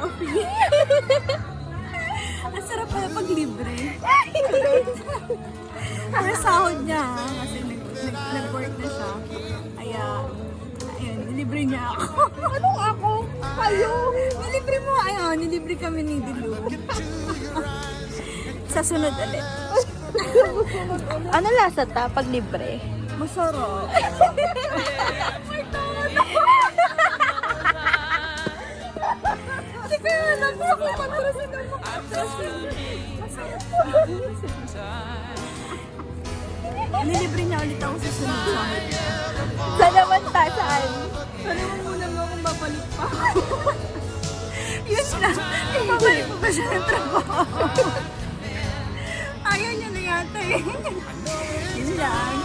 coffee. Ang sarap pala pag libre. Para sahod niya, ha? Kasi nag-work na siya. Kaya, ayun, nilibre niya ako. Anong ako? Kayo? Nilibre mo, ayun, nilibre kami ni Dilu. Sa sunod ulit. Ano lasa ta pag libre? Masarap. Hindi ko yun alam. Gusto ko matrasin ng matrasin. Masarap po. Nilibre niya ulit ako sa sunod sahod. Saan naman ta? Saan? Ano mo muna mo kung babalik pa ako. Yun na. Babalik pa ba siya ng trabaho? Ayaw niya na yata eh. Yun lang.